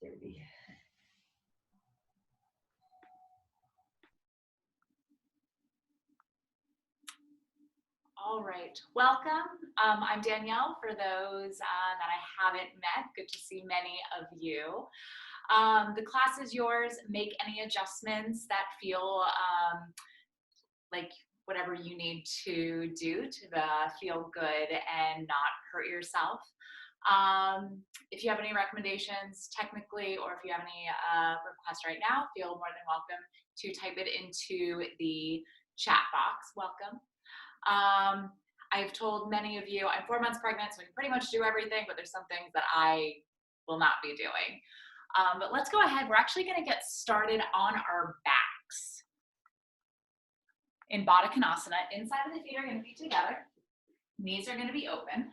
Dirty. All right, welcome. I'm Danielle, for those that I haven't met. Good to see many of you. The class is yours. Make any adjustments that feel like whatever you need to do to feel good and not hurt yourself. If you have any recommendations technically, or if you have any requests right now, feel more than welcome to type it into the chat box. Welcome. I've told many of you I'm 4 months pregnant, so I can pretty much do everything, but there's some things that I will not be doing. But let's go ahead. We're actually going to get started on our backs. In Baddha Konasana, inside of the feet are going to be together. Knees are going to be open.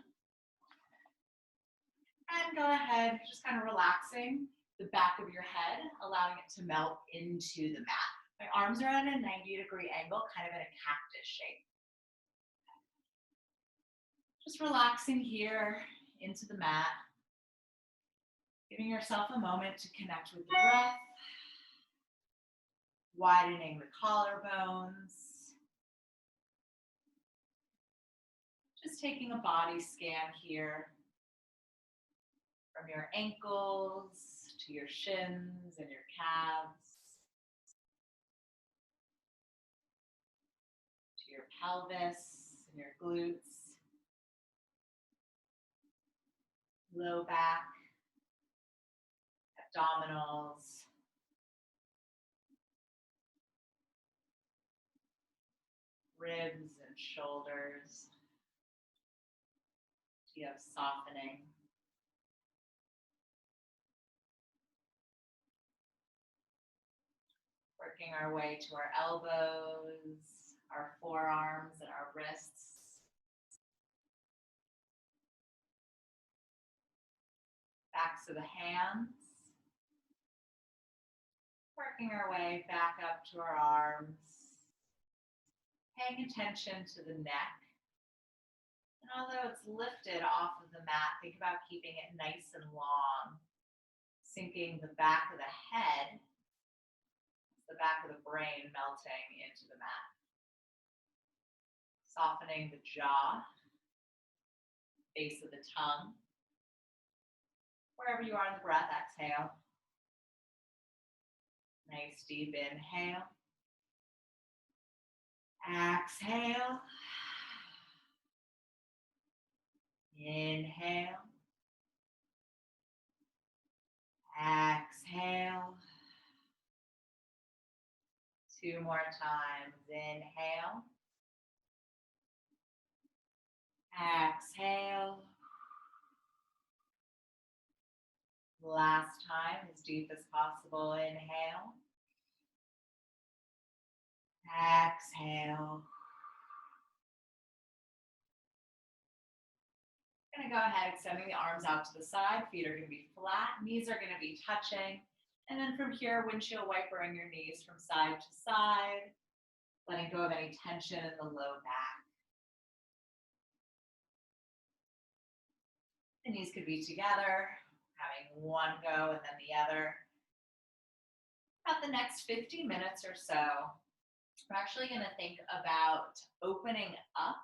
And go ahead, just kind of relaxing the back of your head, allowing it to melt into the mat. My arms are at a 90-degree angle, kind of in a cactus shape. Just relaxing here into the mat, giving yourself a moment to connect with the breath, widening the collarbones. Just taking a body scan here from your ankles to your shins and your calves, to your pelvis and your glutes. Low back, abdominals, ribs and shoulders. You have softening. Working our way to our elbows, our forearms, and our wrists. Backs of the hands. Working our way back up to our arms. Paying attention to the neck. And although it's lifted off of the mat, think about keeping it nice and long. Sinking the back of the head, the back of the brain melting into the mat. Softening the jaw, base of the tongue. Wherever you are in the breath, exhale. Nice deep inhale. Exhale. Inhale. Exhale. 2 more times. Inhale. Exhale. Last time, as deep as possible. Inhale. Exhale. Going to go ahead, extending the arms out to the side. Feet are going to be flat. Knees are going to be touching. And then from here, windshield wipering your knees from side to side. Letting go of any tension in the low back. The knees could be together, having one go and then the other. About the next 50 minutes or so, we're actually going to think about opening up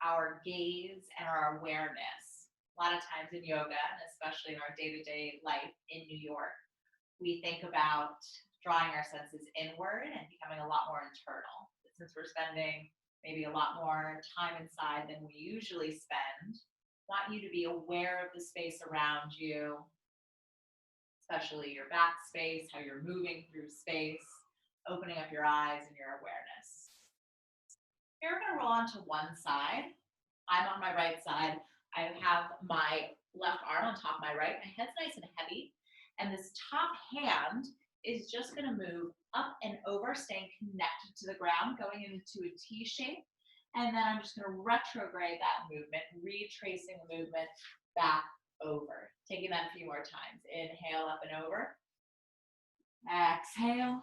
our gaze and our awareness. A lot of times in yoga, and especially in our day-to-day life in New York, we think about drawing our senses inward and becoming a lot more internal. But since we're spending maybe a lot more time inside than we usually spend, I want you to be aware of the space around you, especially your back space, how you're moving through space, opening up your eyes and your awareness. Here we're going to roll onto one side. I'm on my right side. I have my left arm on top of my right. My head's nice and heavy. And this top hand is just going to move up and over, staying connected to the ground, going into a T shape. And then I'm just going to retrograde that movement, retracing the movement back over. Taking that a few more times. Inhale, up and over. Exhale.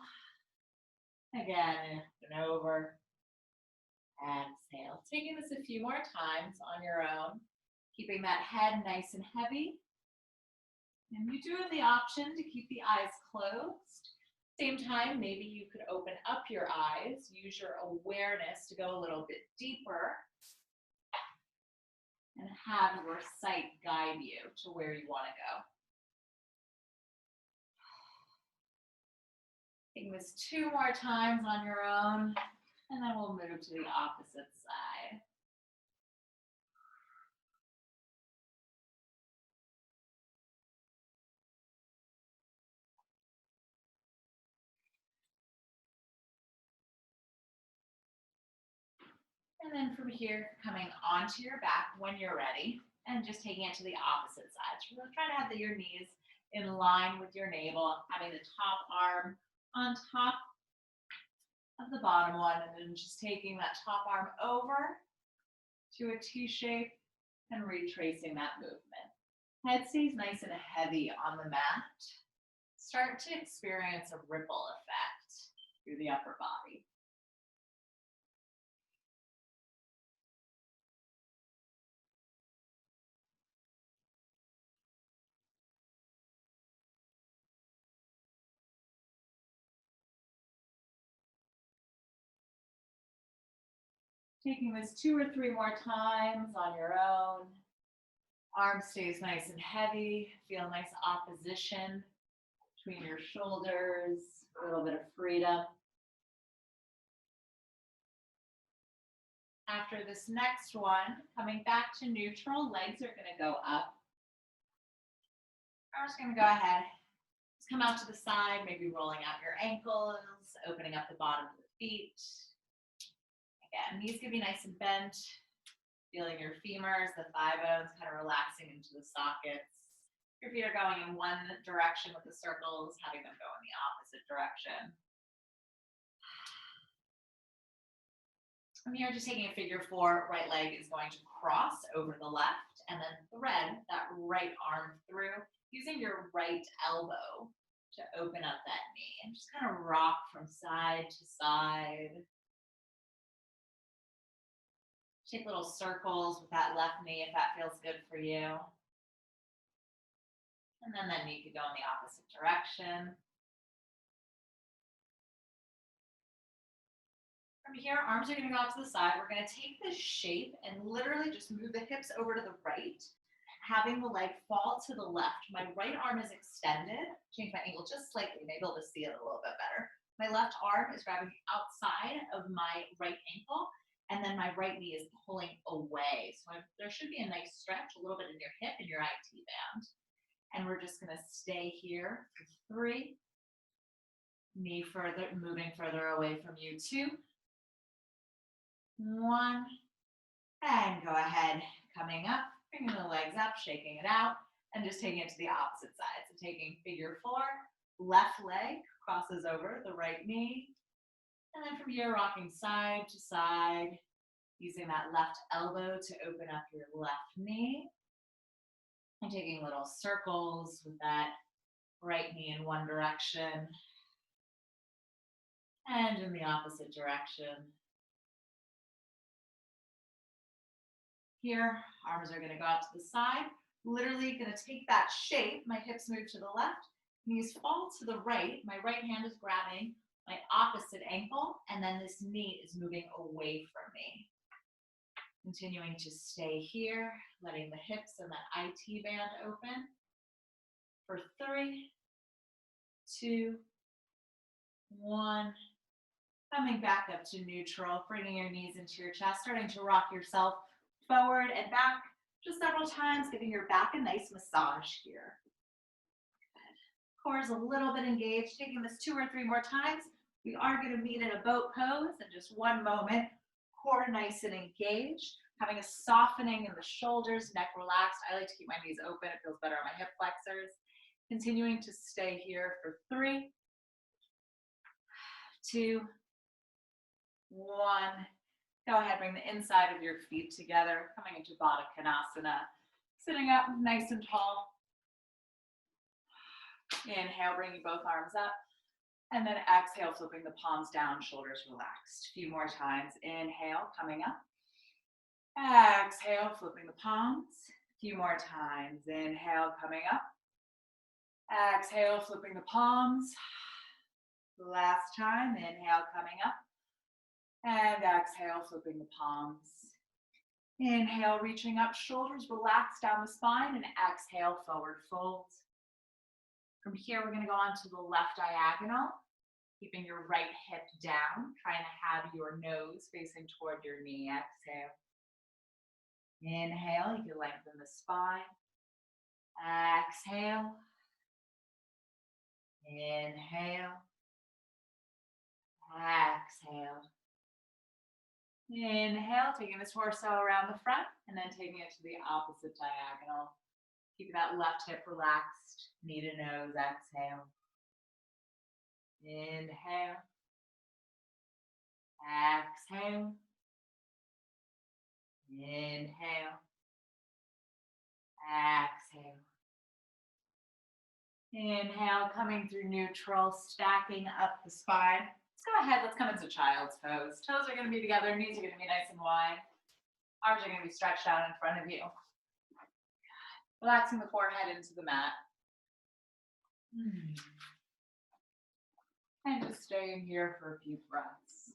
Again, up and over. Exhale. Taking this a few more times on your own. Keeping that head nice and heavy. And you do have the option to keep the eyes closed. Same time, maybe you could open up your eyes, use your awareness to go a little bit deeper, and have your sight guide you to where you want to go. Taking this 2 more times on your own, and then we'll move to the opposite side. And then from here, coming onto your back when you're ready, and just taking it to the opposite side. So really try to have your knees in line with your navel, having the top arm on top of the bottom one, and then just taking that top arm over to a T shape and retracing that movement. Head stays nice and heavy on the mat. Start to experience a ripple effect through the upper body. Taking this 2 or 3 more times on your own. Arm stays nice and heavy. Feel nice opposition between your shoulders, a little bit of freedom. After this next one, coming back to neutral, legs are going to go up. I'm just going to go ahead, just come out to the side, maybe rolling out your ankles, opening up the bottom of the feet. Again, knees can be nice and bent, feeling your femurs, the thigh bones kind of relaxing into the sockets. Your feet are going in one direction with the circles, having them go in the opposite direction. From here, just taking a figure 4, right leg is going to cross over the left and then thread that right arm through, using your right elbow to open up that knee and just kind of rock from side to side. Take little circles with that left knee if that feels good for you. And then that knee could go in the opposite direction. From here, arms are going to go out to the side. We're going to take this shape and literally just move the hips over to the right, having the leg fall to the left. My right arm is extended. Change my angle just slightly. Maybe I'll just see it a little bit better. My left arm is grabbing the outside of my right ankle, and then my right knee is pulling away. So there should be a nice stretch, a little bit in your hip and your IT band. And we're just going to stay here for 3. Knee further, moving further away from you. 2. 1. And go ahead, coming up, bringing the legs up, shaking it out, and just taking it to the opposite side. So taking figure 4, left leg crosses over the right knee. And then from here, rocking side to side, using that left elbow to open up your left knee. And taking little circles with that right knee in one direction and in the opposite direction. Here, arms are going to go out to the side. Literally going to take that shape. My hips move to the left, knees fall to the right. My right hand is grabbing my opposite ankle, and then this knee is moving away from me. Continuing to stay here, letting the hips and that IT band open for 3, 2, 1. Coming back up to neutral, bringing your knees into your chest, starting to rock yourself forward and back just several times, giving your back a nice massage here. Good. Core is a little bit engaged. Taking this 2 or 3 more times. We are going to meet in a boat pose in just one moment. Core nice and engaged, having a softening in the shoulders, neck relaxed. I like to keep my knees open. It feels better on my hip flexors. Continuing to stay here for 3, 2, 1. Go ahead, bring the inside of your feet together, coming into Baddha Konasana. Sitting up nice and tall. Inhale, bringing both arms up. And then exhale, flipping the palms down, shoulders relaxed. A few more times. Inhale, coming up. Exhale, flipping the palms. A few more times. Inhale, coming up. Exhale, flipping the palms. Last time, inhale, coming up. And exhale, flipping the palms. Inhale, reaching up, shoulders relax down the spine, and exhale, forward fold. From here, we're gonna go on to the left diagonal, keeping your right hip down, trying to have your nose facing toward your knee. Exhale. Inhale, you can lengthen the spine. Exhale. Inhale. Exhale. Inhale, taking the torso around the front and then taking it to the opposite diagonal. Keeping that left hip relaxed, knee to nose, exhale. Inhale. Exhale. Inhale. Exhale. Inhale, coming through neutral, stacking up the spine. Let's go ahead, let's come into child's pose. Toes are gonna be together, knees are gonna be nice and wide. Arms are gonna be stretched out in front of you. Relaxing the forehead into the mat. And just staying here for a few breaths.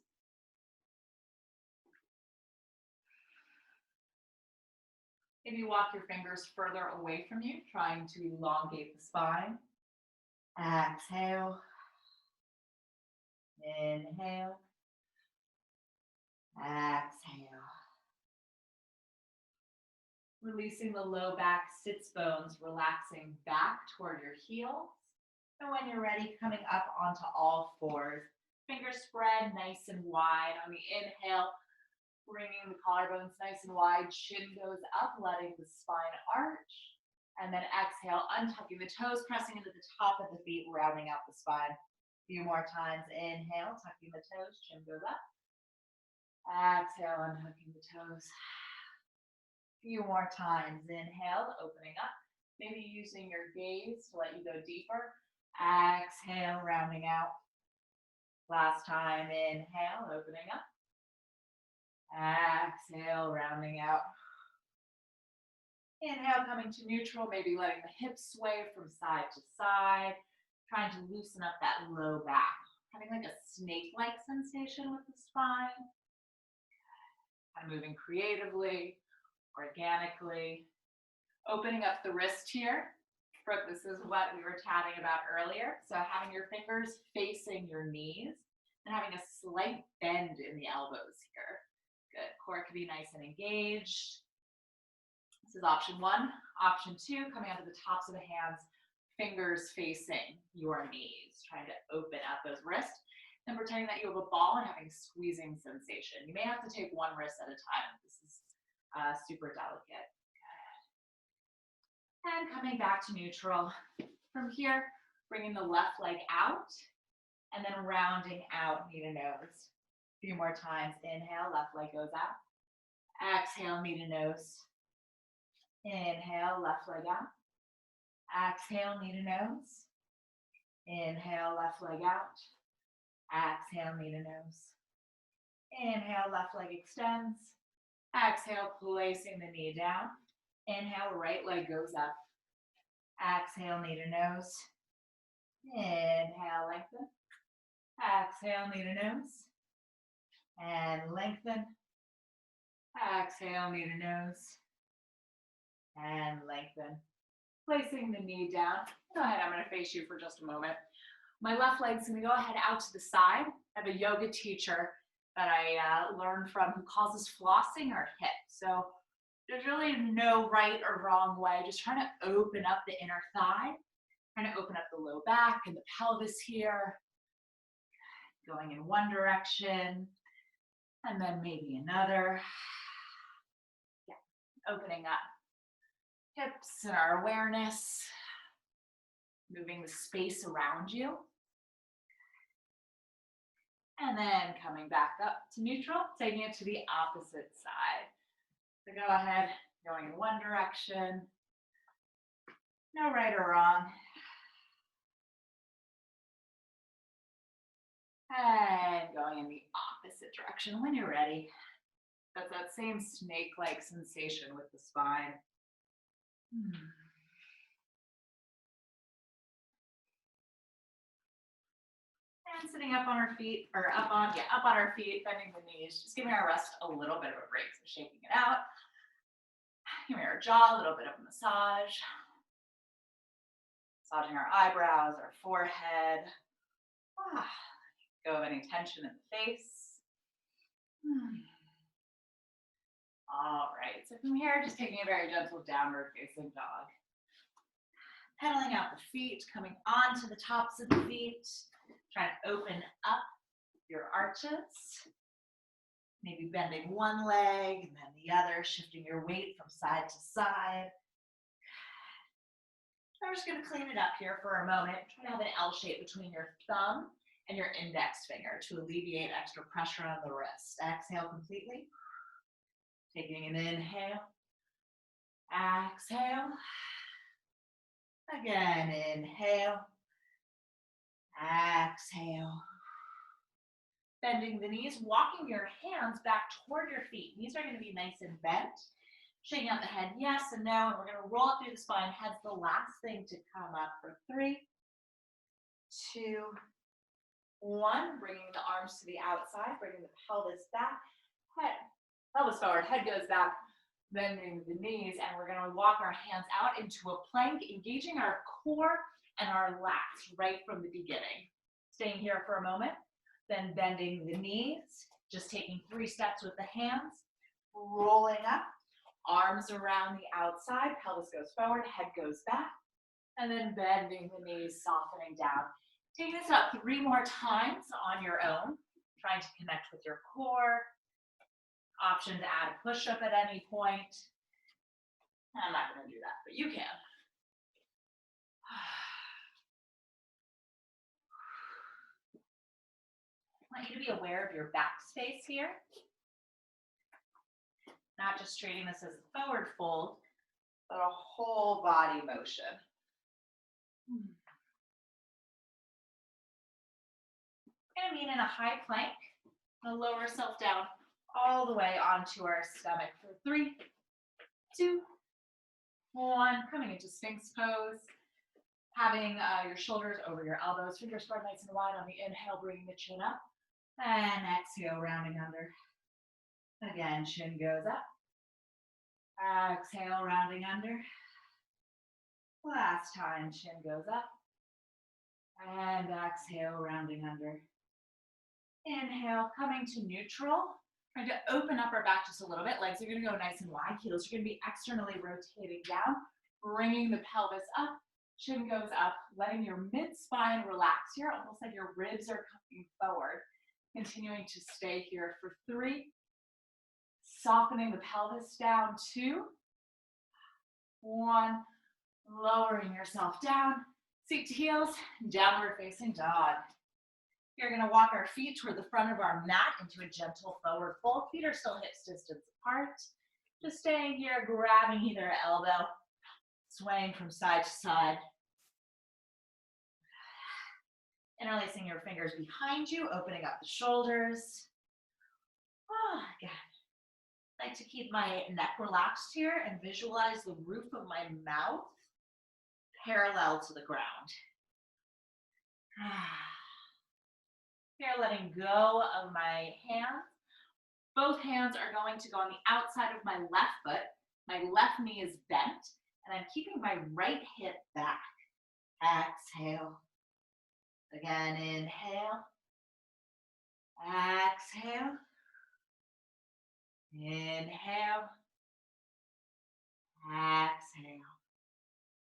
Maybe walk your fingers further away from you, trying to elongate the spine. Exhale. Inhale. Exhale. Releasing the low back sits bones, relaxing back toward your heels. And when you're ready, coming up onto all fours. Fingers spread nice and wide. On the inhale, bringing the collarbones nice and wide. Chin goes up, letting the spine arch. And then exhale, untucking the toes, pressing into the top of the feet, rounding out the spine. A few more times. Inhale, tucking the toes, chin goes up. Exhale, untucking the toes. A few more times. Inhale, opening up. Maybe using your gaze to let you go deeper. Exhale, rounding out. Last time. Inhale, opening up. Exhale, rounding out. Inhale, coming to neutral, maybe letting the hips sway from side to side, trying to loosen up that low back, having like a snake-like sensation with the spine. Kind of moving creatively, organically. Opening up the wrist here. This is what we were chatting about earlier. So having your fingers facing your knees and having a slight bend in the elbows here. Good. Core can be nice and engaged. This is option one. Option two, coming onto the tops of the hands, fingers facing your knees, trying to open up those wrists. And pretending that you have a ball and having squeezing sensation. You may have to take one wrist at a time. This is super delicate. Good. And coming back to neutral. From here, bringing the left leg out and then rounding out knee to nose. A few more times. Inhale, left leg goes out. Exhale, knee to nose. Inhale, left leg out. Exhale, knee to nose. Inhale, left leg out. Exhale, knee to nose. Inhale, left leg extends. Exhale, placing the knee down. Inhale, right leg goes up. Exhale, knee to nose. Inhale, lengthen. Exhale, knee to nose. And lengthen. Exhale, knee to nose. And lengthen. Placing the knee down. Go ahead, I'm going to face you for just a moment. My left leg's going to go ahead out to the side. I have a yoga teacher that I learned from who calls us flossing our hips. So there's really no right or wrong way. Just trying to open up the inner thigh. Trying to open up the low back and the pelvis here. Going in one direction. And then maybe another. Yeah, opening up hips and our awareness. Moving the space around you. And then coming back up to neutral, taking it to the opposite side. So go ahead, going in one direction. No right or wrong. And going in the opposite direction when you're ready. That's that same snake-like sensation with the spine. And sitting up on our feet, or up on our feet, bending the knees, just giving our wrist a little bit of a break. So shaking it out. Giving our jaw a little bit of a massage. Massaging our eyebrows, our forehead. Go of any tension in the face. All right, so from here, just taking a very gentle downward facing dog. Pedaling out the feet, coming onto the tops of the feet. Trying to open up your arches. Maybe bending one leg and then the other, shifting your weight from side to side. I'm just going to clean it up here for a moment. Try to have an L shape between your thumb and your index finger to alleviate extra pressure on the wrist. Exhale completely. Taking an inhale. Exhale. Again, inhale. Exhale. Bending the knees, walking your hands back toward your feet. Knees are going to be nice and bent. Shaking out the head, yes and no. And we're going to roll up through the spine. Head's the last thing to come up for 3, 2, 1. Bringing the arms to the outside, bringing the pelvis back. Head, pelvis forward, head goes back. Bending the knees, and we're going to walk our hands out into a plank, engaging our core and our lats right from the beginning. Staying here for a moment, then bending the knees, just taking 3 steps with the hands, rolling up, arms around the outside, pelvis goes forward, head goes back, and then bending the knees, softening down. Taking this up 3 more times on your own, trying to connect with your core. Option to add a push-up at any point. I'm not going to do that, but you can. I want you to be aware of your back space here. Not just treating this as a forward fold, but a whole body motion. Going to meet in a high plank. We'll lower ourselves down all the way onto our stomach for 3, 2, 1. Coming into Sphinx pose. Having your shoulders over your elbows, fingers spread nice and wide on the inhale, bringing the chin up. And exhale, rounding under. Again, chin goes up. Exhale, rounding under. Last time, chin goes up. And exhale, rounding under. Inhale, coming to neutral. Trying to open up our back just a little bit. Legs are going to go nice and wide. Heels are going to be externally rotating down. Bringing the pelvis up. Chin goes up. Letting your mid-spine relax here. Almost like your ribs are coming forward. Continuing to stay here for 3. Softening the pelvis down. 2, 1. Lowering yourself down. Seat to heels. Downward facing dog. We're going to walk our feet toward the front of our mat into a gentle forward fold. Feet are still hips distance apart. Just staying here, grabbing either elbow, swaying from side to side. Interlacing your fingers behind you, opening up the shoulders. Again. I like to keep my neck relaxed here and visualize the roof of my mouth parallel to the ground. Here, letting go of my hands. Both hands are going to go on the outside of my left foot. My left knee is bent, and I'm keeping my right hip back. Exhale. Again, inhale. Exhale. Inhale. Exhale.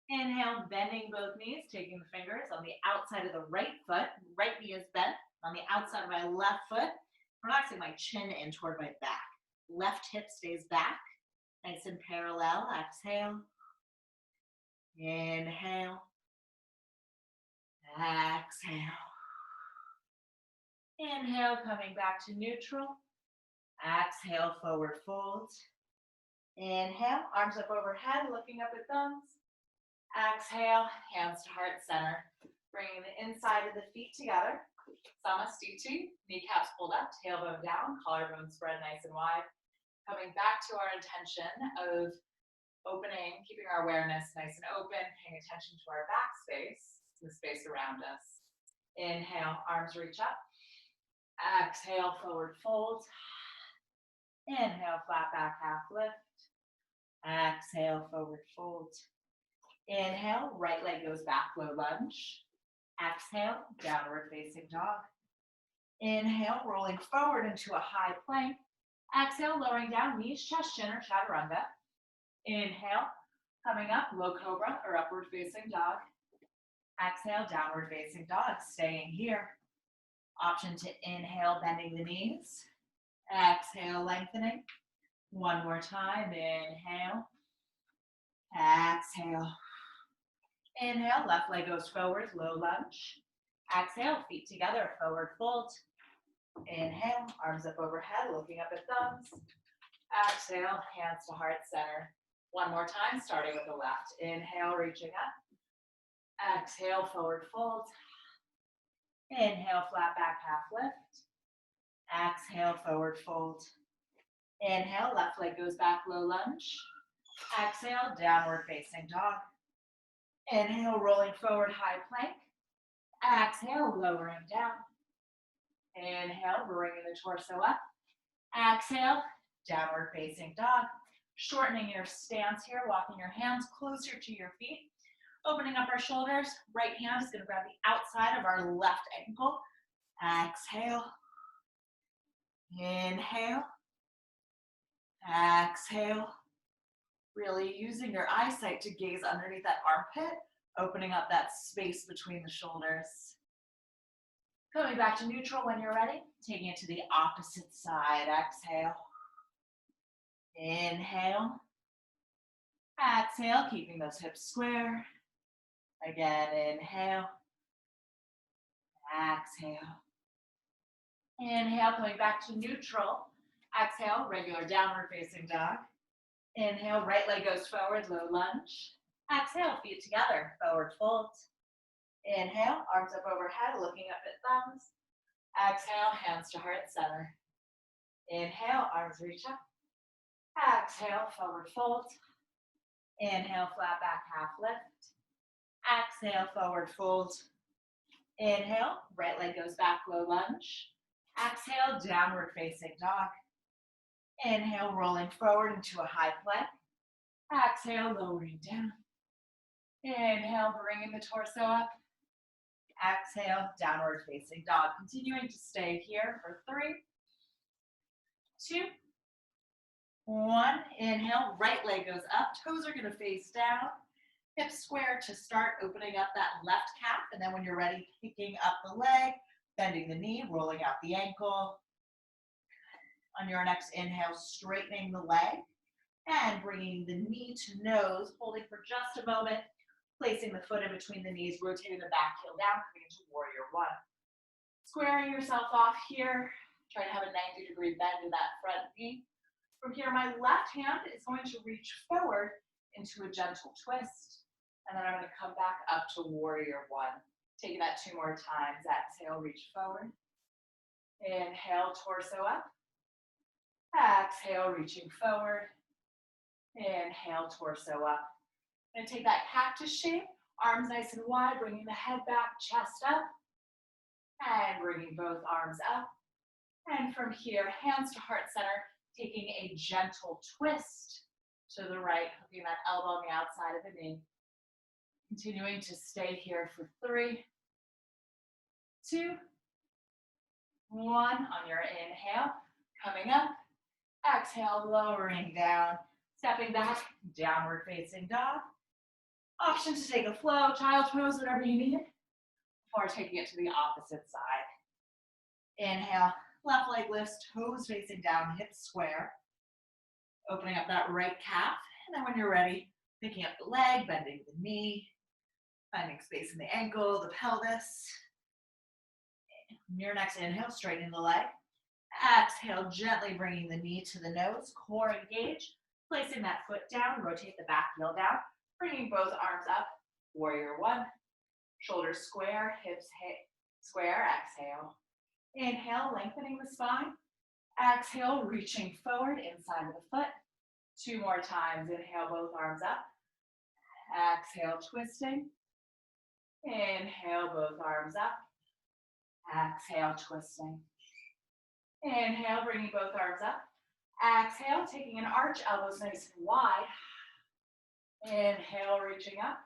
Inhale, bending both knees, taking the fingers on the outside of the right foot. Right knee is bent. On the outside of my left foot, relaxing my chin in toward my back. Left hip stays back, nice and parallel. Exhale. Inhale. Exhale. Inhale, coming back to neutral. Exhale, forward fold. Inhale, arms up overhead, looking up at thumbs. Exhale, hands to heart center. Bringing the inside of the feet together. Samastiti, kneecaps pulled up, tailbone down, collarbone spread nice and wide. Coming back to our intention of opening, keeping our awareness nice and open, paying attention to our back space, the space around us. Inhale, arms reach up. Exhale, forward fold. Inhale, flat back, half lift. Exhale, forward fold. Inhale, right leg goes back, low lunge. Exhale, downward facing dog. Inhale, rolling forward into a high plank. Exhale, lowering down, knees, chest, chin, or chaturanga. Inhale, coming up, low cobra or upward facing dog. Exhale, downward facing dog, staying here. Option to inhale, bending the knees. Exhale, lengthening. One more time, inhale. Exhale. Inhale, left leg goes forward, low lunge. Exhale, feet together, forward fold. Inhale, arms up overhead, looking up at thumbs. Exhale, hands to heart center. One more time, starting with the left. Inhale, reaching up. Exhale, forward fold. Inhale, flat back, half lift. Exhale, forward fold. Inhale, left leg goes back, low lunge. Exhale, downward facing dog. Inhale, rolling forward, high plank. Exhale, lowering down. Inhale, bringing the torso up. Exhale, downward facing dog. Shortening your stance here, walking your hands closer to your feet. Opening up our shoulders. Right hand is going to grab the outside of our left ankle. Exhale. Inhale. Exhale. Really using your eyesight to gaze underneath that armpit, opening up that space between the shoulders. Coming back to neutral when you're ready, taking it to the opposite side. Exhale. Inhale. Exhale, keeping those hips square. Again, inhale. Exhale. Inhale, coming back to neutral. Exhale, regular downward facing dog. Inhale, right leg goes forward, low lunge. Exhale, feet together, forward fold. Inhale, arms up overhead, looking up at thumbs. Exhale, hands to heart center. Inhale, arms reach up. Exhale, forward fold. Inhale, flat back, half lift. Exhale, forward fold. Inhale, right leg goes back, low lunge. Exhale, downward facing dog. Inhale, rolling forward into a high plank. Exhale, lowering down. Inhale, bringing the torso up. Exhale, downward facing dog. Continuing to stay here for 3, 2, 1. Inhale, right leg goes up. Toes are going to face down. Hips square to start, opening up that left calf. And then when you're ready, picking up the leg, bending the knee, rolling out the ankle. On your next inhale, straightening the leg and bringing the knee to nose, holding for just a moment, placing the foot in between the knees, rotating the back heel down, coming into warrior 1. Squaring yourself off here, try to have a 90-degree bend in that front knee. From here, my left hand is going to reach forward into a gentle twist, and then I'm going to come back up to warrior 1. Taking that 2 more times. Exhale, reach forward. Inhale, torso up. Exhale, reaching forward. Inhale, torso up. And take that cactus shape, arms nice and wide, bringing the head back, chest up, and bringing both arms up. And from here, hands to heart center, taking a gentle twist to the right, hooking that elbow on the outside of the knee. Continuing to stay here for 3, 2, 1. On your inhale, coming up. Exhale, lowering down, stepping back, downward facing dog. Option to take a flow, child's pose, whatever you need, before taking it to the opposite side. Inhale, left leg lifts, toes facing down, hips square. Opening up that right calf, and then when you're ready, picking up the leg, bending the knee, finding space in the ankle, the pelvis. Your next inhale, straighten the leg. Exhale, gently bringing the knee to the nose, core engage, placing that foot down, rotate the back heel down, bringing both arms up, warrior 1. Shoulders square, hips square, exhale. Inhale, lengthening the spine. Exhale, reaching forward inside of the foot. 2 more times. Inhale, both arms up. Exhale, twisting. Inhale, both arms up. Exhale, twisting. Inhale, bringing both arms up. Exhale, taking an arch, elbows nice and wide. Inhale, reaching up.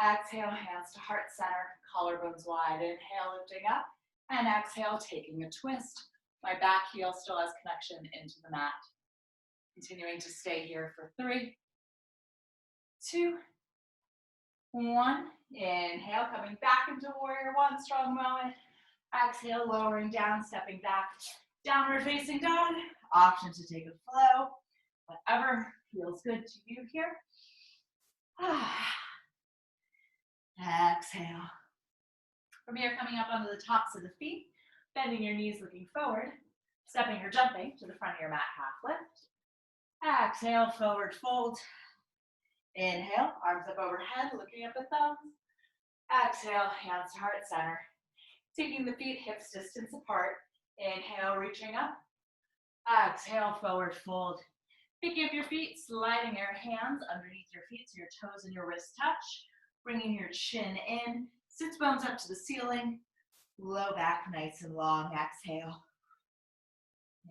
Exhale, hands to heart center, collarbones wide. Inhale, lifting up. And exhale, taking a twist. My back heel still has connection into the mat. Continuing to stay here for 3, 2, 1. Inhale, coming back into warrior one, strong moment. Exhale, lowering down, stepping back. Downward facing dog. Option to take a flow. Whatever feels good to you here. Exhale. From here, coming up onto the tops of the feet, bending your knees, looking forward, stepping or jumping to the front of your mat, half lift. Exhale, forward fold. Inhale, arms up overhead, looking up at thumbs. Exhale, hands to heart center. Taking the feet hips distance apart. Inhale, reaching up. Exhale, forward fold. Picking up your feet, sliding your hands underneath your feet so your toes and your wrists touch. Bringing your chin in, sits bones up to the ceiling. Low back, nice and long. Exhale.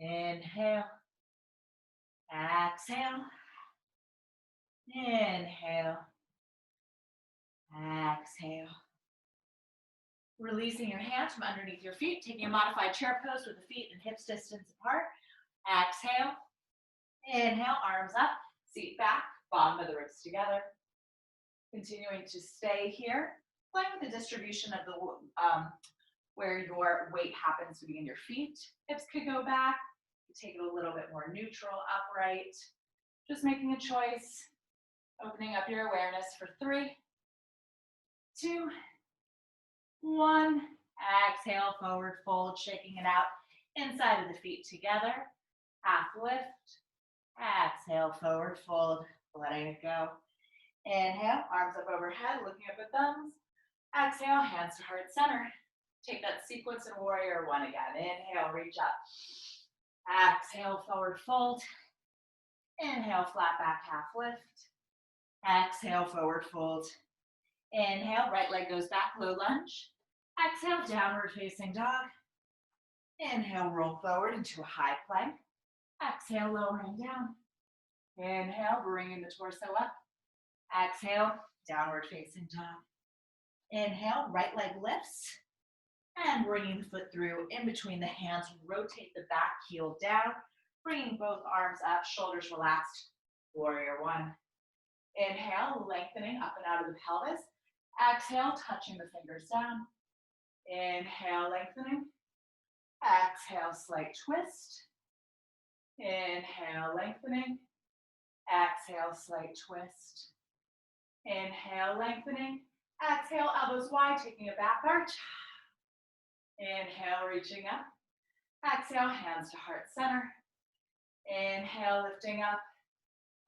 Inhale. Exhale. Inhale. Exhale. Releasing your hands from underneath your feet, taking a modified chair pose with the feet and hips distance apart. Exhale. Inhale, arms up, seat back, bottom of the ribs together. Continuing to stay here, playing with the distribution of the where your weight happens to be in your feet. Hips could go back. You take it a little bit more neutral, upright. Just making a choice. Opening up your awareness for 3, 2, 1. Exhale, forward fold, shaking it out. Inside of the feet together. Half lift. Exhale, forward fold, letting it go. Inhale, arms up overhead, looking up at thumbs. Exhale, hands to heart center. Take that sequence in warrior one again. Inhale, reach up. Exhale, forward fold. Inhale, flat back, half lift. Exhale, forward fold. Inhale, right leg goes back, low lunge. Exhale, downward facing dog. Inhale, roll forward into a high plank. Exhale, lowering down. Inhale, bringing the torso up. Exhale, downward facing dog. Inhale, right leg lifts. And bringing the foot through in between the hands. Rotate the back heel down. Bringing both arms up, shoulders relaxed. Warrior one. Inhale, lengthening up and out of the pelvis. Exhale, touching the fingers down. Inhale, lengthening. Exhale, slight twist. Inhale, lengthening. Exhale, slight twist. Inhale, lengthening. Exhale, elbows wide, taking a back arch. Inhale, reaching up. Exhale, hands to heart center. Inhale, lifting up.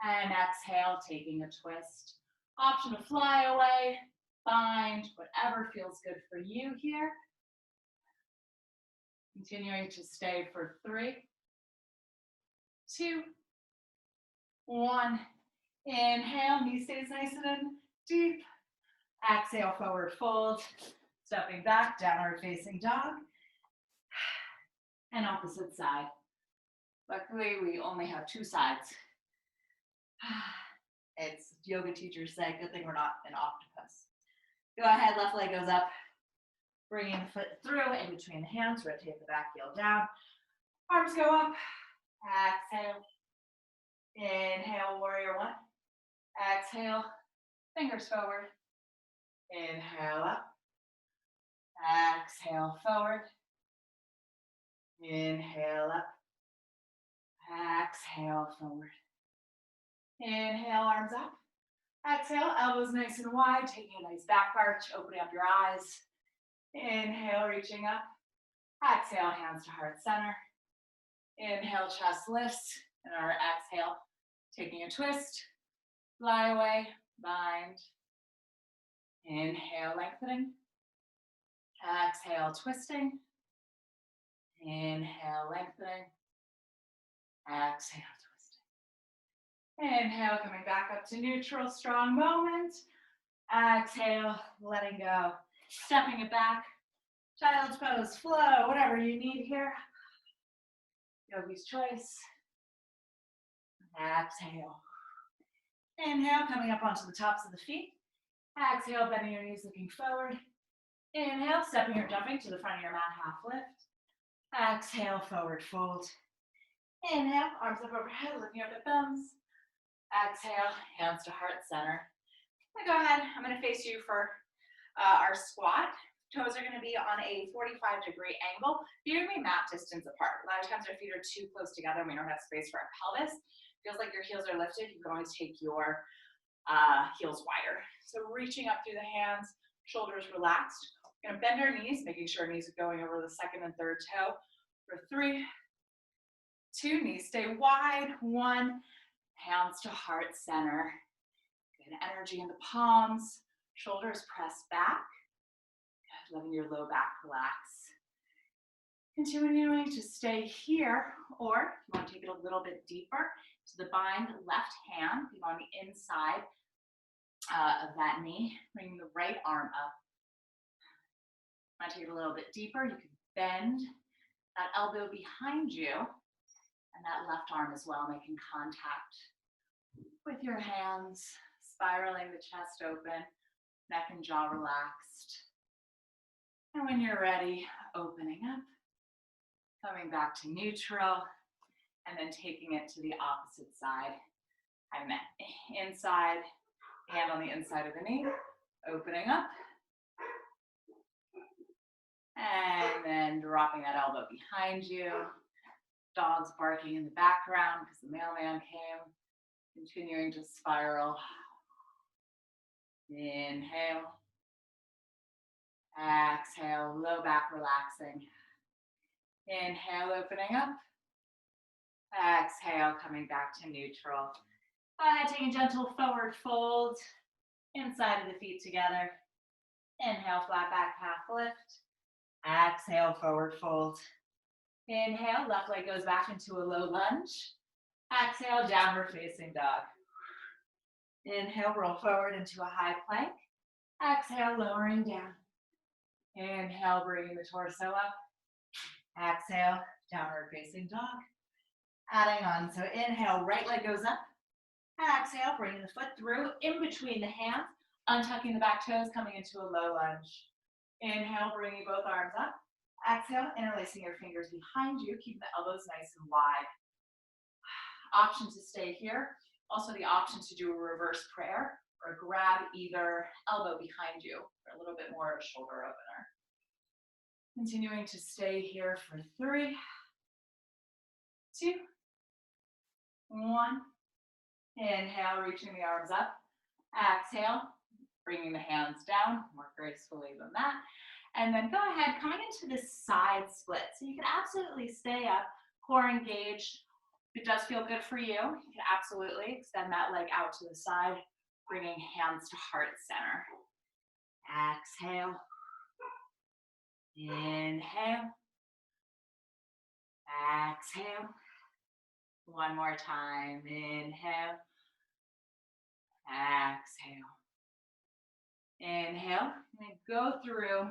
And exhale, taking a twist. Option to fly away, bind, whatever feels good for you here. Continuing to stay for 3, 2, 1. Inhale, knee stays nice and deep. Exhale, forward fold. Stepping back, downward facing dog. And opposite side. Luckily, we only have 2 sides. It's yoga teachers say, good thing we're not an octopus. Go ahead, left leg goes up. Bringing the foot through in between the hands, rotate the back heel down. Arms go up. Exhale. Inhale, warrior one. Exhale, fingers forward. Inhale up. Exhale, forward. Inhale up. Exhale, forward. Inhale, arms up. Exhale, elbows nice and wide, taking a nice back arch, opening up your eyes. Inhale, reaching up. Exhale, hands to heart center. Inhale, chest lifts. And our exhale, taking a twist. Fly away, bind. Inhale, lengthening. Exhale, twisting. Inhale, lengthening. Exhale, twisting. Inhale, coming back up to neutral, strong moment. Exhale, letting go. Stepping it back, child's pose, flow, whatever you need here. Yogi's choice. Exhale. Inhale, coming up onto the tops of the feet. Exhale, bending your knees, looking forward. Inhale, stepping or jumping to the front of your mat, half lift. Exhale, forward fold. Inhale, arms up overhead, looking up at thumbs. Exhale, hands to heart center. Now go ahead, I'm gonna face you for our squat. Toes are gonna be on a 45-degree angle. You're gonna be mat distance apart. A lot of times our feet are too close together and we don't have space for our pelvis. Feels like your heels are lifted, you can always take your heels wider. So reaching up through the hands, shoulders relaxed. We're gonna bend our knees, making sure our knees are going over the second and third toe. For 3, 2, knees stay wide. 1, hands to heart center. Good energy in the palms, shoulders press back. Good, letting your low back relax. Continuing to stay here, or if you want to take it a little bit deeper, to the bind left hand, you on the inside of that knee, bringing the right arm up. If you want to take it a little bit deeper, you can bend that elbow behind you and that left arm as well, making contact with your hands, spiraling the chest open, neck and jaw relaxed. And when you're ready, opening up, coming back to neutral, and then taking it to the opposite side. I meant inside, hand on the inside of the knee, opening up, and then dropping that elbow behind you. Dogs barking in the background because the mailman came. Continuing to spiral. Inhale. Exhale, low back relaxing. Inhale, opening up. Exhale, coming back to neutral. Go ahead, take a gentle forward fold. Inside of the feet together. Inhale, flat back, half lift. Exhale, forward fold. Inhale, left leg goes back into a low lunge. Exhale, downward facing dog. Inhale, roll forward into a high plank. Exhale, lowering down. Inhale, bringing the torso up. Exhale, downward facing dog. Adding on, so inhale, right leg goes up. Exhale, bringing the foot through, in between the hands, untucking the back toes, coming into a low lunge. Inhale, bringing both arms up. Exhale, interlacing your fingers behind you, keeping the elbows nice and wide. Option to stay here. Also the option to do a reverse prayer or grab either elbow behind you for a little bit more of a shoulder opener. Continuing to stay here for 3, 2, 1. Inhale, reaching the arms up. Exhale, bringing the hands down more gracefully than that. And then go ahead, coming into this side split. So you can absolutely stay up, core engaged. If it does feel good for you, you can absolutely extend that leg out to the side, bringing hands to heart center. Exhale. Inhale. Exhale. One more time. Inhale. Exhale. Inhale. And go through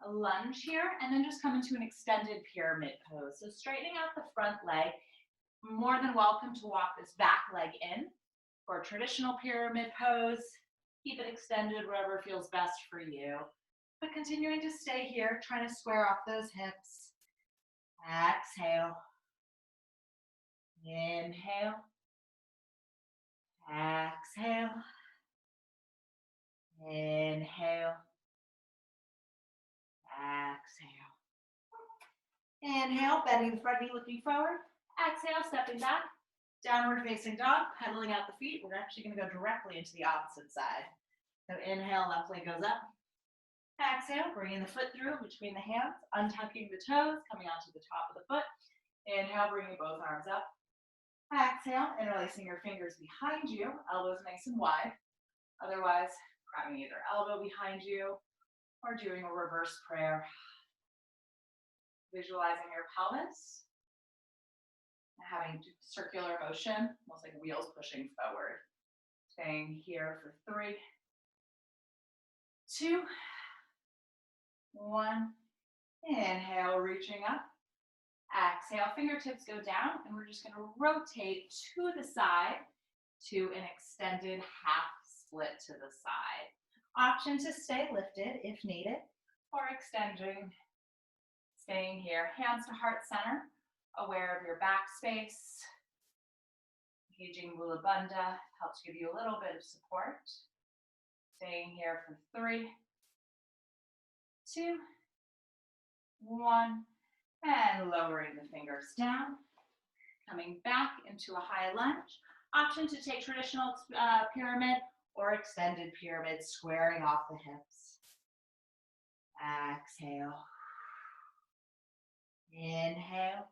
a lunge here, and then just come into an extended pyramid pose. So straightening out the front leg. More than welcome to walk this back leg in for a traditional pyramid pose. Keep it extended, wherever feels best for you. But continuing to stay here, trying to square off those hips. Exhale. Inhale. Exhale. Inhale. Exhale. Inhale, bending the front knee, looking forward. Exhale, stepping back. Downward facing dog, pedaling out the feet. We're actually going to go directly into the opposite side. So inhale, left leg goes up. Exhale, bringing the foot through between the hands, untucking the toes, coming onto the top of the foot. Inhale, bringing both arms up. Exhale, interlacing your fingers behind you, elbows nice and wide. Otherwise, grabbing either elbow behind you or doing a reverse prayer. Visualizing your pelvis, having circular motion, almost like wheels pushing forward. Staying here for 3, 2, 1. Inhale, reaching up. Exhale, fingertips go down, and we're just going to rotate to the side to an extended half split to the side. Option to stay lifted if needed, or extending, staying here. Hands to heart center, aware of your back space. Engaging Mula Bandha helps give you a little bit of support. Staying here for 3, 2, 1, and lowering the fingers down. Coming back into a high lunge. Option to take traditional pyramid or extended pyramid, squaring off the hips. Exhale. Inhale.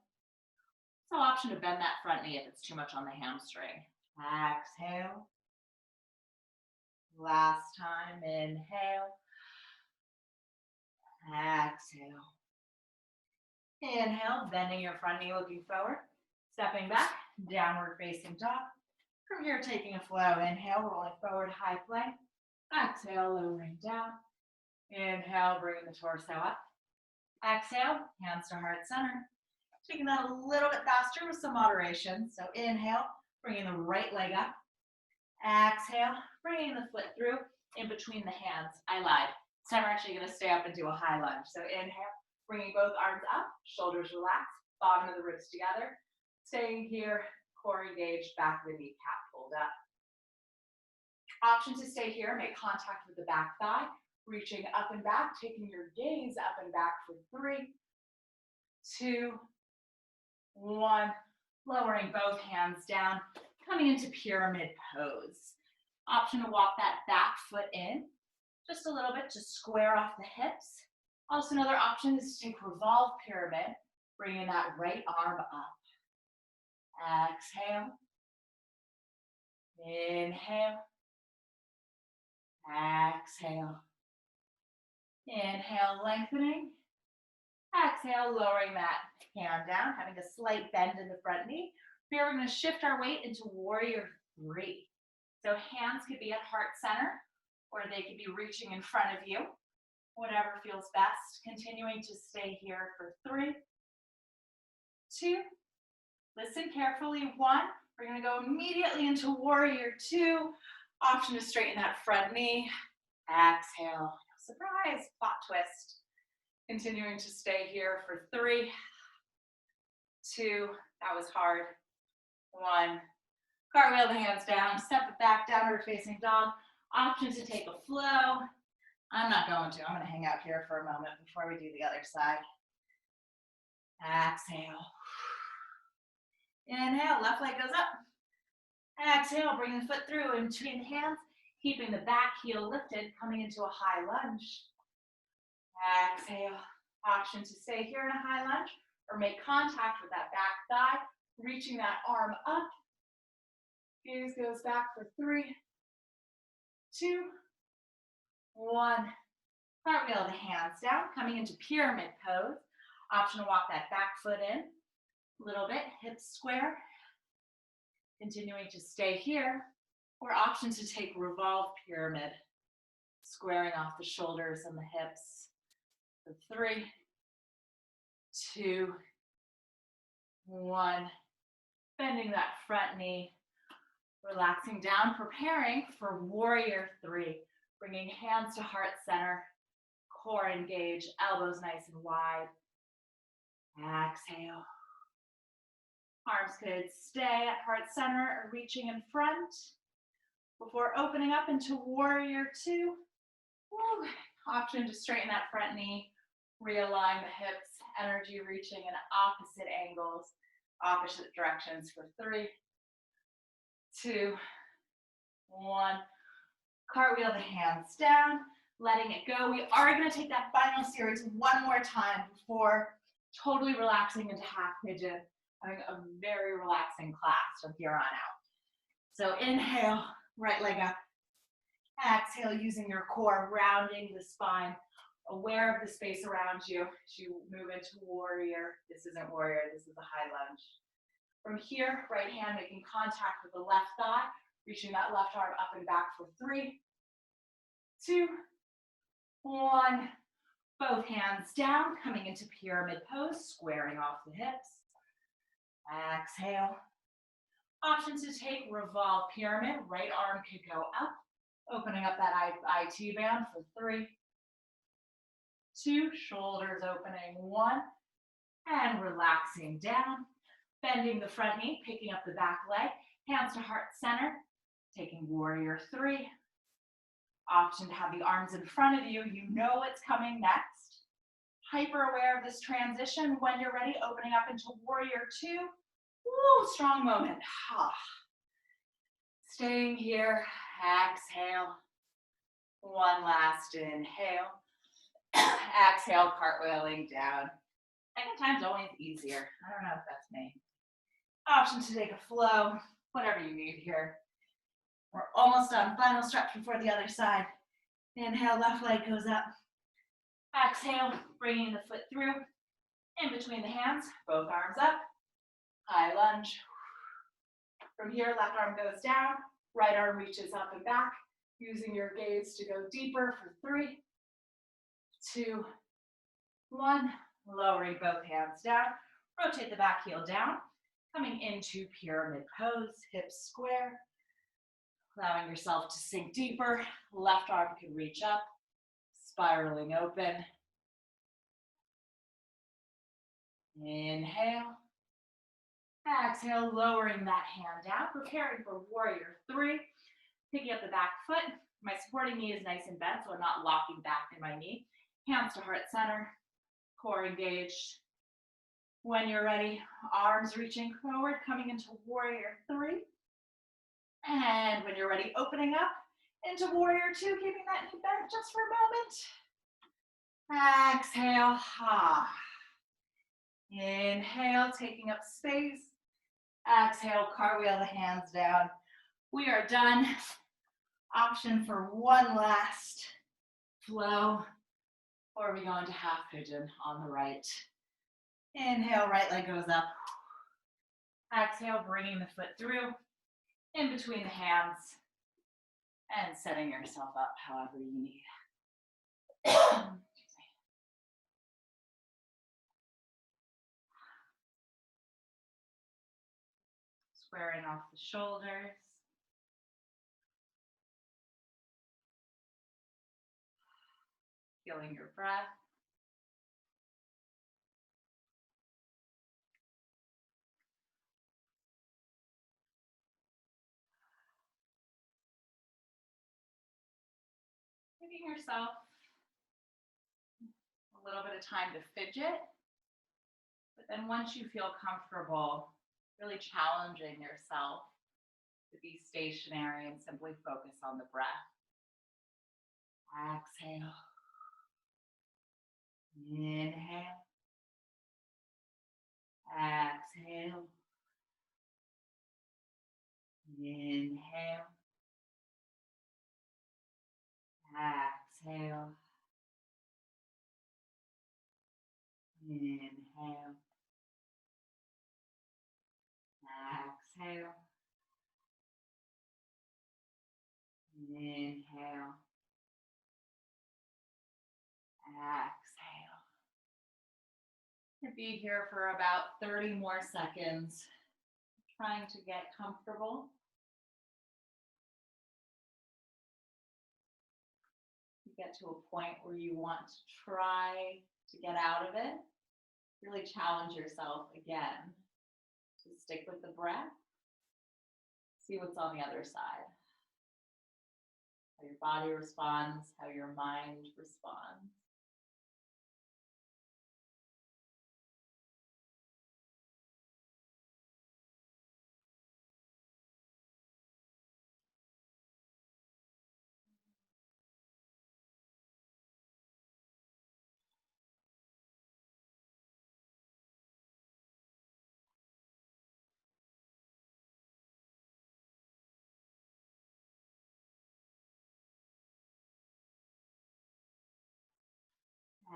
So option to bend that front knee if it's too much on the hamstring. Exhale. Last time, inhale. Exhale. Inhale, bending your front knee, looking forward. Stepping back, downward facing dog. From here, taking a flow. Inhale, rolling forward, high plank. Exhale, lowering down. Inhale, bringing the torso up. Exhale, hands to heart center. Taking that a little bit faster with some moderation. So inhale, bringing the right leg up. Exhale, bringing the foot through in between the hands. I lied. So we're actually going to stay up and do a high lunge. So inhale, bringing both arms up, shoulders relaxed, bottom of the ribs together. Staying here, core engaged, back of the kneecap pulled up. Option to stay here, make contact with the back thigh, reaching up and back, taking your gaze up and back for 3, 2, 1. Lowering both hands down, coming into pyramid pose. Option to walk that back foot in just a little bit to square off the hips. Also another option is to revolve pyramid, bringing that right arm up. Exhale. Inhale. Exhale. Inhale, lengthening. Exhale, lowering that hand down, having a slight bend in the front knee. Here we're going to shift our weight into warrior 3. So hands could be at heart center, or they could be reaching in front of you. Whatever feels best. Continuing to stay here for 3, 2. Listen carefully. 1. We're going to go immediately into warrior 2. Option to straighten that front knee. Exhale. Surprise. Plot twist. Continuing to stay here for 3, 2. That was hard. 1. Cartwheel the hands down. Step it back. Downward facing dog. Option to take a flow. I'm not going to. I'm going to hang out here for a moment before we do the other side. Exhale. Inhale, left leg goes up. Exhale, bring the foot through in between the hands, keeping the back heel lifted, coming into a high lunge. Exhale. Option to stay here in a high lunge or make contact with that back thigh, reaching that arm up. Gaze goes back for 3, 2, 1. Cartwheel the hands down, coming into pyramid pose. Option to walk that back foot in a little bit, hips square. Continuing to stay here, or option to take revolve pyramid, squaring off the shoulders and the hips. For 3, 2, 1. Bending that front knee, relaxing down, preparing for warrior 3. Bringing hands to heart center, core engaged, elbows nice and wide. Exhale. Arms could stay at heart center or reaching in front before opening up into warrior 2. Woo. Option to straighten that front knee, realign the hips, energy reaching in opposite angles, opposite directions for 3, 2, 1. Cartwheel the hands down, letting it go. We are going to take that final series one more time before totally relaxing into half pigeon, having a very relaxing class from here on out. So inhale, right leg up. Exhale, using your core, rounding the spine, aware of the space around you as you move into warrior. This isn't warrior, this is a high lunge. From here, right hand making contact with the left thigh, reaching that left arm up and back for 3, 2, 1. Both hands down, coming into pyramid pose, squaring off the hips. Exhale. Option to take revolve pyramid. Right arm could go up, opening up that IT band for 3, 2, shoulders opening, 1, and relaxing down. Bending the front knee, picking up the back leg, hands to heart center, taking warrior 3. Option to have the arms in front of you. You know what's coming next. Hyper aware of this transition. When you're ready, opening up into warrior 2. Woo, strong moment. Staying here, exhale. One last inhale. Exhale, cartwheeling down. Second time's always easier. I don't know if that's me. Option to take a flow, whatever you need here. We're almost done. Final stretch before the other side. Inhale, left leg goes up. Exhale, bringing the foot through. In between the hands, both arms up. High lunge. From here, left arm goes down. Right arm reaches up and back. Using your gaze to go deeper for 3, 2, 1. Lowering both hands down. Rotate the back heel down. Coming into pyramid pose, hips square. Allowing yourself to sink deeper. Left arm can reach up. Spiraling open. Inhale. Exhale, lowering that hand down. Preparing for warrior 3. Picking up the back foot. My supporting knee is nice and bent, so I'm not locking back in my knee. Hands to heart center. Core engaged. When you're ready, arms reaching forward, coming into warrior 3. And when you're ready, opening up into warrior 2, keeping that knee bent just for a moment. Exhale. Inhale, taking up space. Exhale, cartwheel the hands down. We are done. Option for one last flow, or we go into half pigeon on the right. Inhale, right leg goes up. Exhale, bringing the foot through, in between the hands, and setting yourself up however you need. Squaring off the shoulders. Feeling your breath. Giving yourself a little bit of time to fidget, but then once you feel comfortable, really challenging yourself to be stationary and simply focus on the breath. Exhale. Inhale. Exhale. Inhale. Exhale. Inhale. Exhale. Inhale. Exhale. Be here for about 30 more seconds, trying to get comfortable. You get to a point where you want to try to get out of it. Really challenge yourself again to stick with the breath. See what's on the other side. How your body responds, how your mind responds.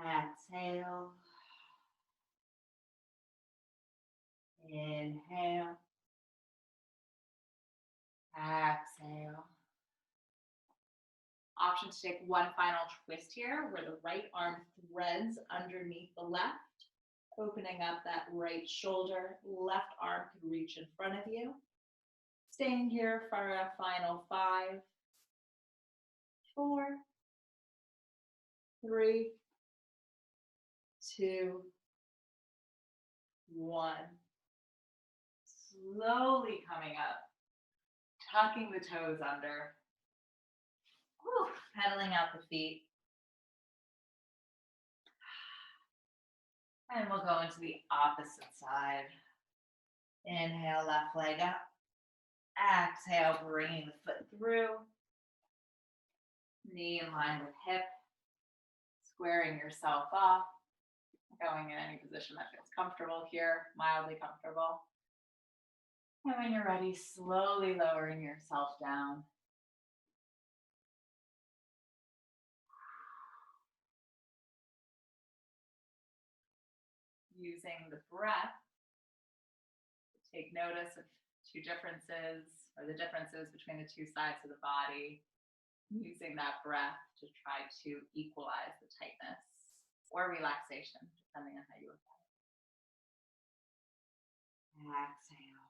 Exhale. Inhale. Exhale. option to take one final twist here where the right arm threads underneath the left, opening up that right shoulder. Left arm could reach in front of you. Staying here for a final 5, 4, 3, 2, 1. Slowly coming up, tucking the toes under. Whew, pedaling out the feet. And we'll go into the opposite side. Inhale, left leg up. Exhale, bringing the foot through. Knee in line with hip. Squaring yourself off. Going in any position that feels comfortable here, mildly comfortable. And when you're ready, slowly lowering yourself down. Using the breath to take notice of two differences or the differences between the two sides of the body. Using that breath to try to equalize the tightness or relaxation, depending on how you look at it. Exhale.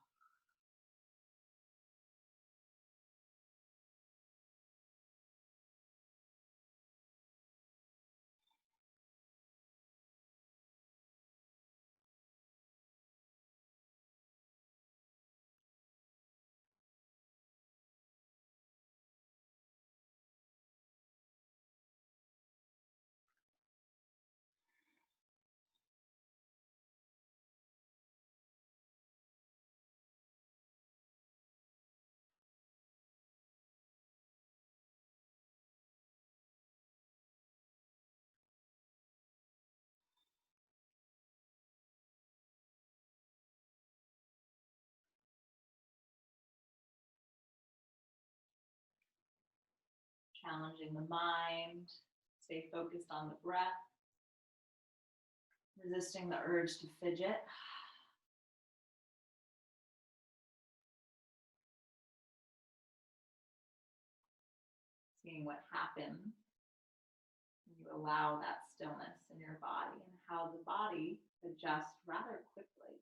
Challenging the mind, stay focused on the breath, resisting the urge to fidget. Seeing what happens when you allow that stillness in your body and how the body adjusts rather quickly.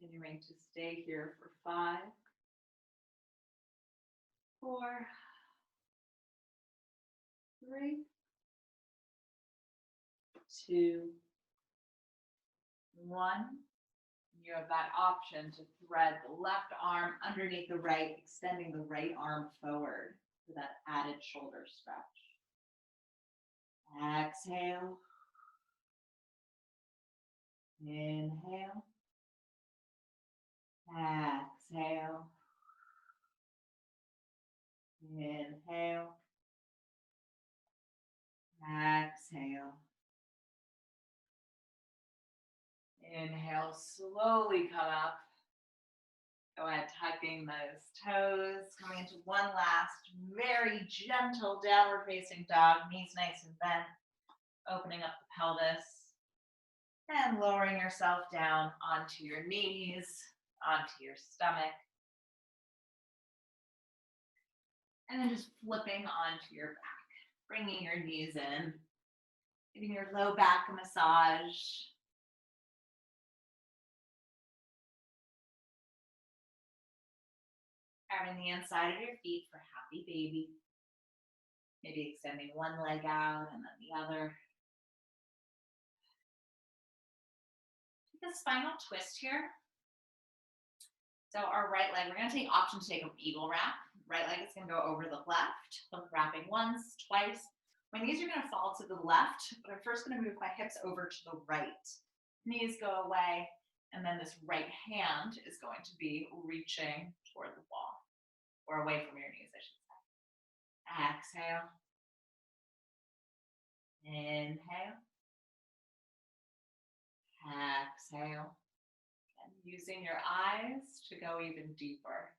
Continuing to stay here for 5, 4, 3, 2, 1. You have that option to thread the left arm underneath the right, extending the right arm forward for that added shoulder stretch. Exhale. Inhale. Exhale. Inhale. Exhale. Inhale, slowly come up. Go ahead, tucking those toes, coming into one last very gentle downward facing dog, knees nice and bent, opening up the pelvis, and lowering yourself down onto your knees, onto your stomach, and then just flipping onto your back, bringing your knees in, giving your low back a massage. Grabbing the inside of your feet for happy baby. Maybe extending one leg out and then the other. Take a spinal twist here. So our right leg, we're going to take option to take an eagle wrap. Right leg is going to go over the left, wrapping once, twice. My knees are going to fall to the left, but I'm first going to move my hips over to the right. Knees go away, and then this right hand is going to be reaching toward the wall, or away from your knees, I should say. Exhale. Inhale. Exhale. And using your eyes to go even deeper.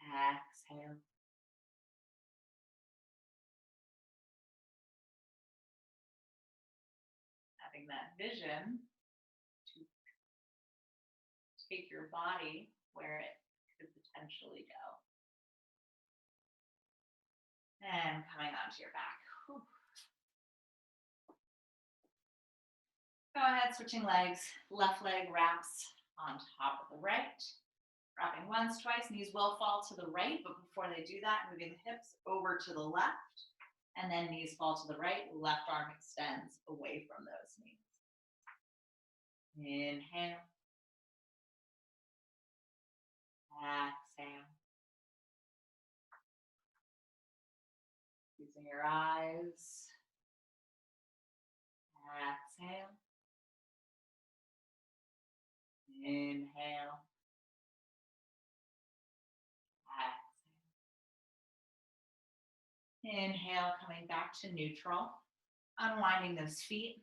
Exhale. Having that vision to take your body where it could potentially go. And coming onto your back. Whew. Go ahead, switching legs. Left leg wraps on top of the right. Wrapping once, twice. Knees will fall to the right, but before they do that, moving the hips over to the left. And then knees fall to the right. Left arm extends away from those knees. Inhale. Exhale. Using your eyes. Exhale. Inhale. Exhale. Inhale, coming back to neutral. Unwinding those feet.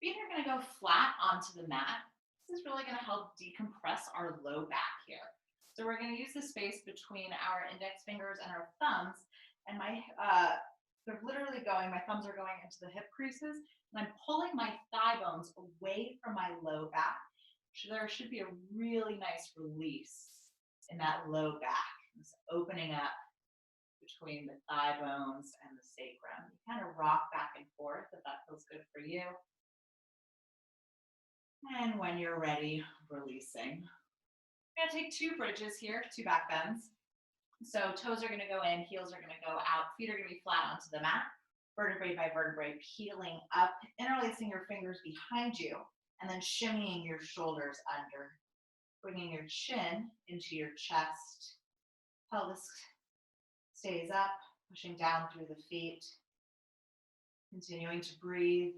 Feet are going to go flat onto the mat. This is really going to help decompress our low back here. So we're going to use the space between our index fingers and our thumbs. And they're literally going, my thumbs are going into the hip creases. And I'm pulling my thigh bones away from my low back. So there should be a really nice release in that low back. It's opening up between the thigh bones and the sacrum. You kind of rock back and forth if that feels good for you. And when you're ready, releasing. I'm going to take 2 bridges here, 2 back bends. So toes are going to go in, heels are going to go out, feet are going to be flat onto the mat, vertebrae by vertebrae, peeling up, interlacing your fingers behind you, and then shimmying your shoulders under, bringing your chin into your chest. Pelvis stays up, pushing down through the feet, continuing to breathe.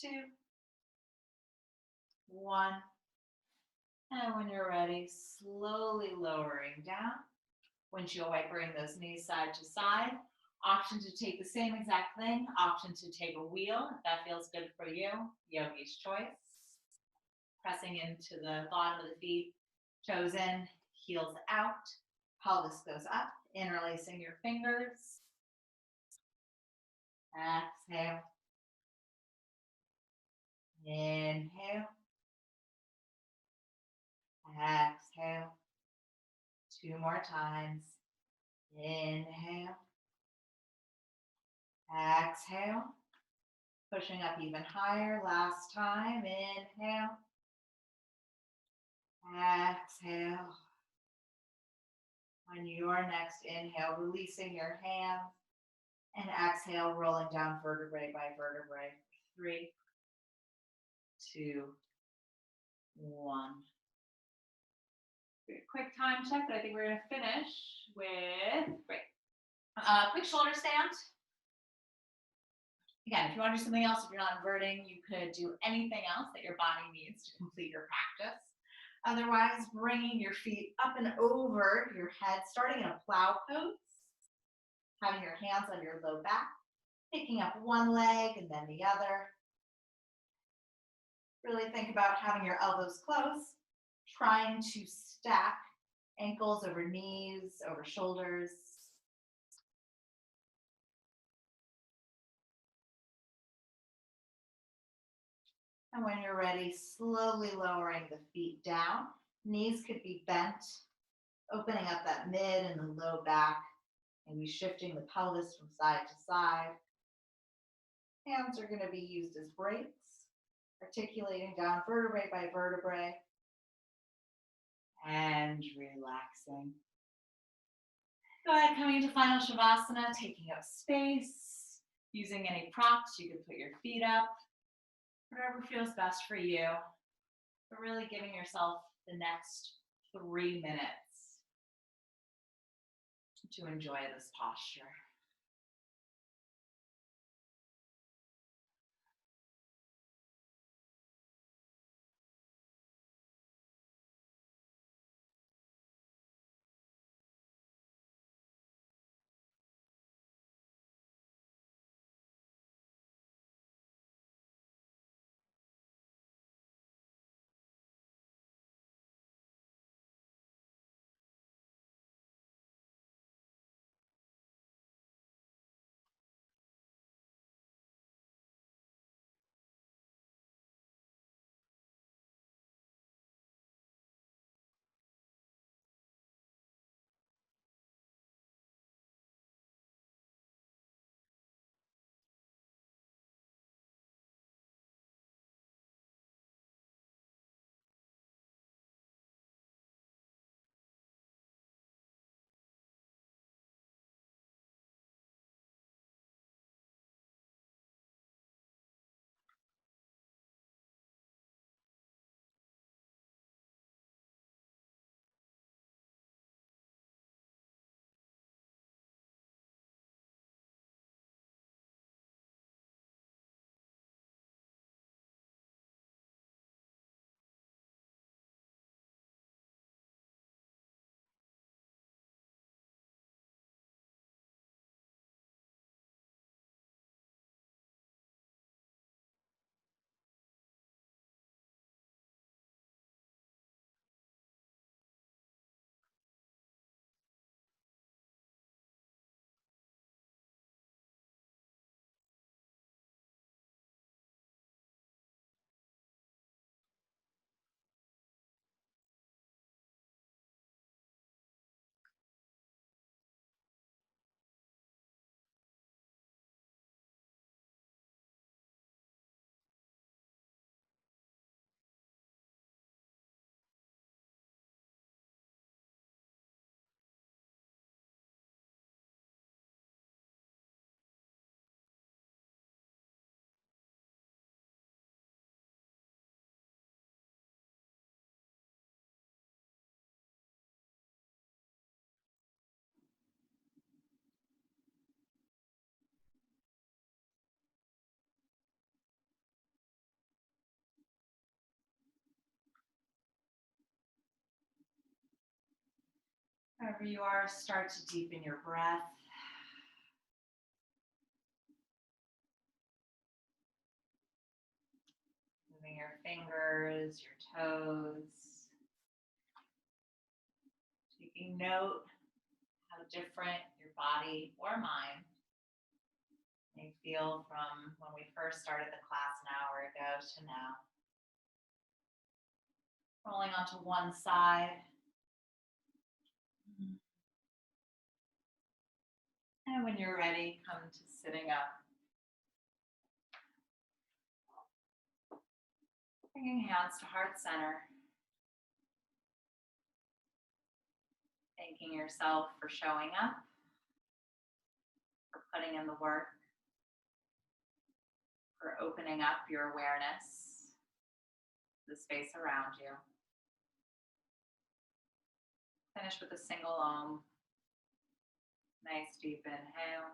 2, 1, and when you're ready, slowly lowering down. Windshield wipering those knees side to side. Option to take the same exact thing. Option to take a wheel if that feels good for you. Yogi's choice. Pressing into the bottom of the feet, toes in, heels out, pelvis goes up, interlacing your fingers. Exhale. Inhale. Exhale. 2 more times. Inhale. Exhale. Pushing up even higher. Last time. Inhale. Exhale. On your next inhale, releasing your hands. And exhale, rolling down vertebrae by vertebrae. 3, 2, 1. Quick time check, but I think we're going to finish with, quick shoulder stand. Again, if you want to do something else, if you're not inverting, you could do anything else that your body needs to complete your practice. Otherwise, bringing your feet up and over your head, starting in a plow pose, having your hands on your low back, picking up one leg and then the other. Really think about having your elbows close, trying to stack ankles over knees, over shoulders. And when you're ready, slowly lowering the feet down. Knees could be bent, opening up that mid and the low back, maybe shifting the pelvis from side to side. Hands are going to be used as brakes, articulating down vertebrae by vertebrae, and relaxing. Go ahead, coming into Final Shavasana, taking up space, using any props. You could put your feet up, whatever feels best for you, but really giving yourself the next 3 minutes to enjoy this posture. Wherever you are, start to deepen your breath. Moving your fingers, your toes. Taking note how different your body or mind may feel from when we first started the class an hour ago to now. Rolling onto one side. And when you're ready, come to sitting up. Bringing hands to heart center. Thanking yourself for showing up, for putting in the work, for opening up your awareness to the space around you. Finish with a single Om. Nice deep inhale.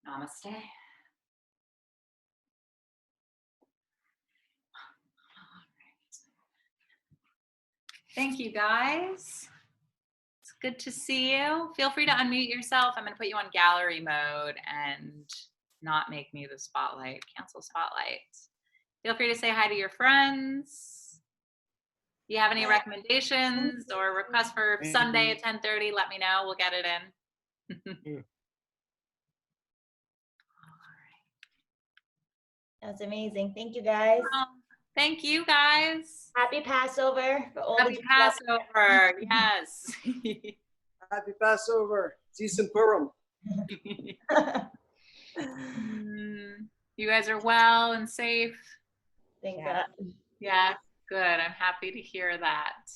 Namaste. Thank you, guys. It's good to see you. Feel free to unmute yourself. I'm going to put you on gallery mode and not make me the spotlight. Cancel spotlight. Feel free to say hi to your friends. If you have any recommendations or requests for Sunday at 10:30, let me know. We'll get it in. That's amazing. Thank you, guys. Thank you, guys. Happy Passover for all Happy Passover. Yes. Happy Passover. Season Purim. You guys are well and safe. Thank God. Yeah, good. I'm happy to hear that.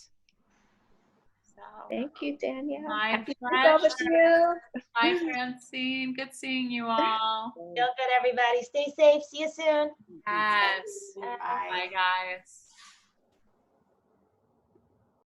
So, Thank you, Danielle. my Happy pleasure. to you. Hi, Francine. Good seeing you all. Feel good, everybody. Stay safe. See you soon. Yes. Bye. Bye, guys.